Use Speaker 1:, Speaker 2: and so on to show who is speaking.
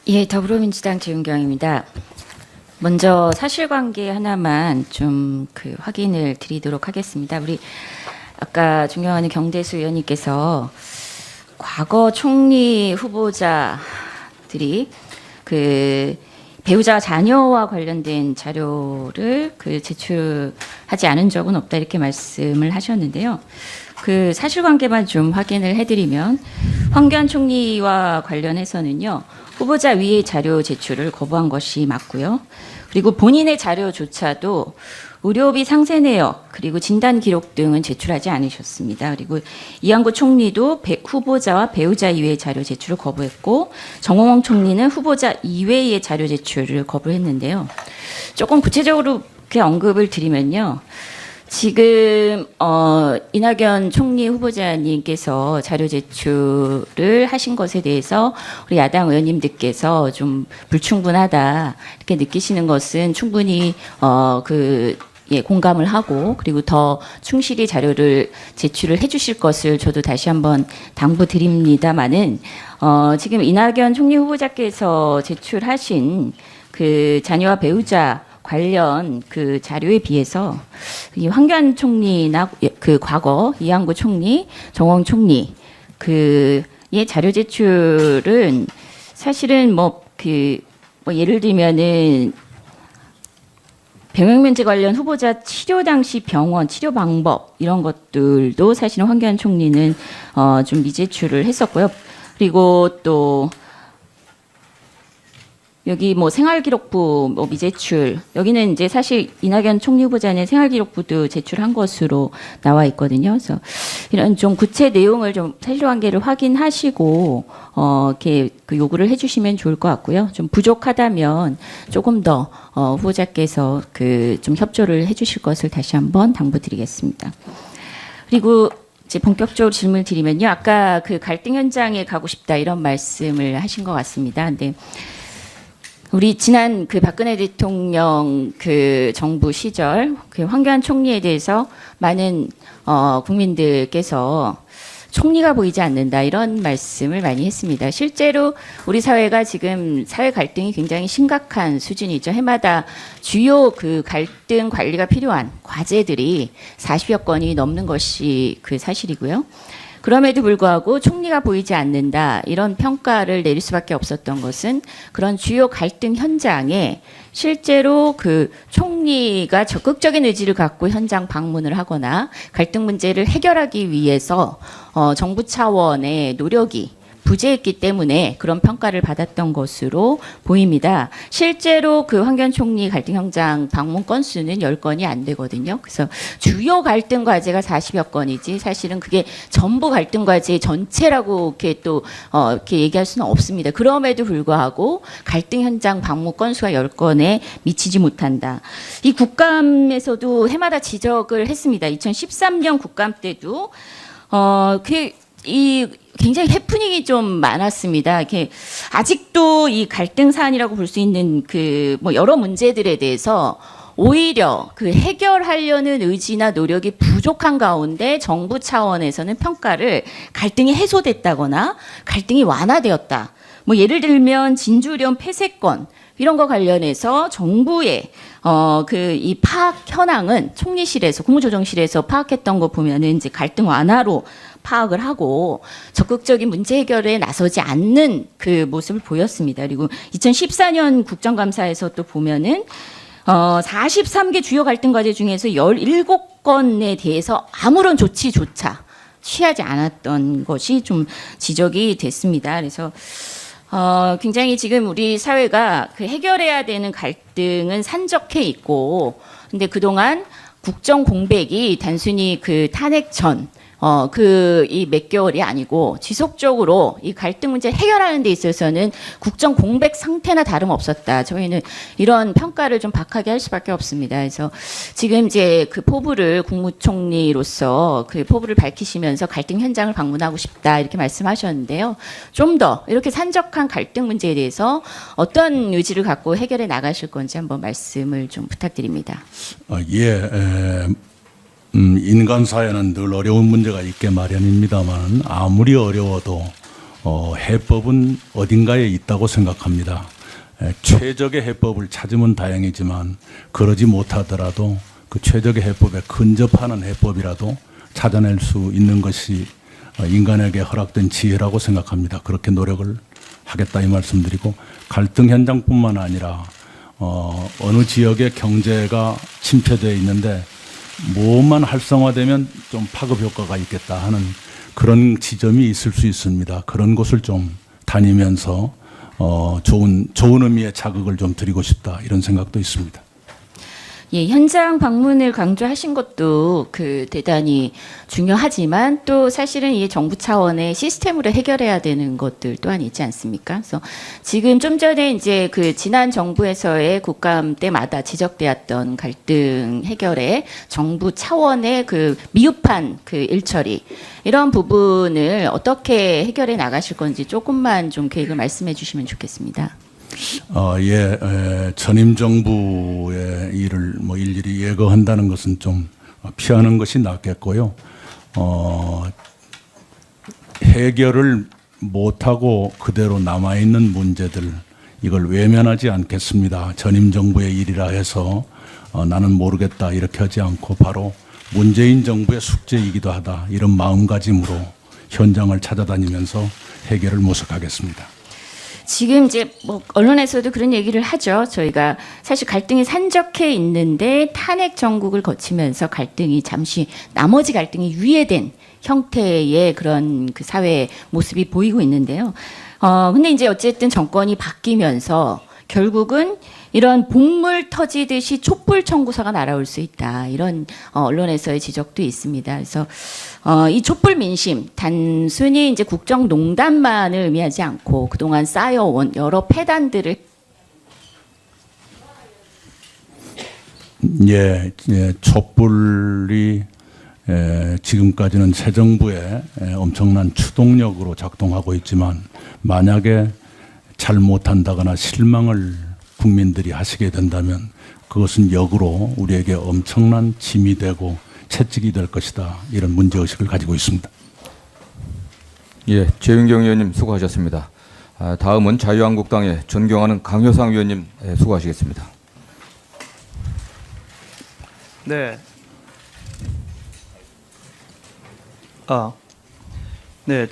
Speaker 1: 예, 더불어민주당 재윤경입니다. 먼저 사실관계 하나만 좀 확인을 드리도록 하겠습니다. 우리 아까 존경하는 경대수 의원님께서 과거 총리 후보자들이 배우자 자녀와 관련된 자료를 제출하지 않은 적은 없다 이렇게 말씀을 하셨는데요. 사실관계만 좀 확인을 해드리면 황교안 총리와 관련해서는요. 후보자 위의 자료 제출을 거부한 것이 맞고요. 그리고 본인의 자료조차도 의료비 상세 내역 그리고 진단 기록 등은 제출하지 않으셨습니다. 그리고 이한구 총리도 후보자와 배우자 이외의 자료 제출을 거부했고 정홍원 총리는 후보자 이외의 자료 제출을 거부했는데요. 조금 구체적으로 이렇게 언급을 드리면요. 지금 이낙연 총리 후보자님께서 자료 제출을 하신 것에 대해서 우리 야당 의원님들께서 좀 불충분하다 이렇게 느끼시는 것은 충분히 공감을 하고 그리고 더 충실히 자료를 제출을 해주실 것을 저도 다시 한번 당부드립니다마는 지금 이낙연 총리 후보자께서 제출하신 자녀와 배우자 관련 자료에 비해서 이 황교안 총리나 과거 이한구 총리, 정홍 총리 의 자료 제출은 사실은 예를 들면은 병역면제 관련 후보자 치료 당시 병원 치료 방법 이런 것들도 사실은 황교안 총리는 좀 미제출을 했었고요. 그리고 또 여기 생활기록부 미제출 여기는 이제 사실 이낙연 총리 후보자는 생활기록부도 제출한 것으로 나와 있거든요. 그래서 이런 좀 구체 내용을 좀 사실관계를 확인하시고 이렇게 요구를 해주시면 좋을 것 같고요. 좀 부족하다면 조금 더 후보자께서 좀 협조를 해주실 것을 다시 한번 당부드리겠습니다. 그리고 이제 본격적으로 질문을 드리면요, 아까 갈등 현장에 가고 싶다 이런 말씀을 하신 것 같습니다. 근데 우리 지난 박근혜 대통령 정부 시절 황교안 총리에 대해서 많은 국민들께서 총리가 보이지 않는다 이런 말씀을 많이 했습니다. 실제로 우리 사회가 지금 사회 갈등이 굉장히 심각한 수준이죠. 해마다 주요 갈등 관리가 필요한 과제들이 40여 건이 넘는 것이 사실이고요. 그럼에도 불구하고 총리가 보이지 않는다 이런 평가를 내릴 수밖에 없었던 것은 그런 주요 갈등 현장에 실제로 총리가 적극적인 의지를 갖고 현장 방문을 하거나 갈등 문제를 해결하기 위해서 정부 차원의 노력이 부재했기 때문에 그런 평가를 받았던 것으로 보입니다. 실제로 황교안 총리 갈등 현장 방문 건수는 10건이 안 되거든요. 그래서 주요 갈등 과제가 40여 건이지 사실은 그게 전부 갈등 과제 전체라고 이렇게 얘기할 수는 없습니다. 그럼에도 불구하고 갈등 현장 방문 건수가 10건에 미치지 못한다. 이 국감에서도 해마다 지적을 했습니다. 2013년 국감 때도 굉장히 해프닝이 좀 많았습니다. 이렇게 아직도 이 갈등 사안이라고 볼 수 있는 여러 문제들에 대해서 오히려 해결하려는 의지나 노력이 부족한 가운데 정부 차원에서는 평가를 갈등이 해소됐다거나 갈등이 완화되었다. 예를 들면 진주령 폐쇄권 이런 거 관련해서 정부의 이 파악 현황은 총리실에서 국무조정실에서 파악했던 거 보면은 이제 갈등 완화로 파악을 하고 적극적인 문제 해결에 나서지 않는 모습을 보였습니다. 그리고 2014년 국정감사에서 또 보면은 43개 주요 갈등 과제 중에서 17건에 대해서 아무런 조치조차 취하지 않았던 것이 좀 지적이 됐습니다. 그래서 굉장히 지금 우리 사회가 해결해야 되는 갈등은 산적해 있고, 근데 그동안 국정 공백이 단순히 탄핵 전 이 몇 개월이 아니고 지속적으로 이 갈등 문제 해결하는 데 있어서는 국정 공백 상태나 다름없었다. 저희는 이런 평가를 좀 박하게 할 수밖에 없습니다. 그래서 지금 이제 포부를 국무총리로서 포부를 밝히시면서 갈등 현장을 방문하고 싶다 이렇게 말씀하셨는데요. 좀 더 이렇게 산적한 갈등 문제에 대해서 어떤 의지를 갖고 해결해 나가실 건지 한번 말씀을 좀 부탁드립니다.
Speaker 2: 인간 사회는 늘 어려운 문제가 있게 마련입니다만 아무리 어려워도 해법은 어딘가에 있다고 생각합니다. 최적의 해법을 찾으면 다행이지만 그러지 못하더라도 그 최적의 해법에 근접하는 해법이라도 찾아낼 수 있는 것이 인간에게 허락된 지혜라고 생각합니다. 그렇게 노력을 하겠다 이 말씀드리고, 갈등 현장뿐만 아니라 어느 지역의 경제가 침체되어 있는데 뭐만 활성화되면 좀 파급 효과가 있겠다 하는 그런 지점이 있을 수 있습니다. 그런 곳을 좀 다니면서 좋은 의미의 자극을 좀 드리고 싶다 이런 생각도 있습니다.
Speaker 1: 예, 현장 방문을 강조하신 것도 대단히 중요하지만 또 사실은 이 정부 차원의 시스템으로 해결해야 되는 것들 또한 있지 않습니까? 그래서 지금 좀 전에 이제 지난 정부에서의 국감 때마다 지적되었던 갈등 해결에 정부 차원의 미흡한 일처리 이런 부분을 어떻게 해결해 나가실 건지 조금만 좀 계획을 말씀해 주시면 좋겠습니다.
Speaker 2: 전임 정부의 일을 일일이 예거한다는 것은 좀 피하는 것이 낫겠고요. 해결을 못하고 그대로 남아있는 문제들, 이걸 외면하지 않겠습니다. 전임 정부의 일이라 해서 나는 모르겠다 이렇게 하지 않고 바로 문재인 정부의 숙제이기도 하다 이런 마음가짐으로 현장을 찾아다니면서 해결을 모색하겠습니다.
Speaker 1: 지금 이제 언론에서도 그런 얘기를 하죠. 저희가 사실 갈등이 산적해 있는데 탄핵 정국을 거치면서 갈등이 잠시 나머지 갈등이 유예된 형태의 그런 사회 모습이 보이고 있는데요. 근데 이제 어쨌든 정권이 바뀌면서 결국은 이런 복물 터지듯이 촛불 청구서가 날아올 수 있다. 이런 언론에서의 지적도 있습니다. 그래서 이 촛불 민심 단순히 이제 국정농단만을 의미하지 않고 그동안 쌓여온 여러 폐단들을
Speaker 2: 촛불이 지금까지는 새 정부의 엄청난 추동력으로 작동하고 있지만 만약에 잘못한다거나 실망을 국민들이 하시게 된다면 그것은 역으로 우리에게 엄청난 짐이 되고 채찍이 될 것이다. 이런 문제의식을 가지고 있습니다.
Speaker 3: 예, 최윤경 의원님 수고하셨습니다. 다음은 자유한국당의 존경하는 강효상 의원님 수고하시겠습니다.
Speaker 4: 네. 네.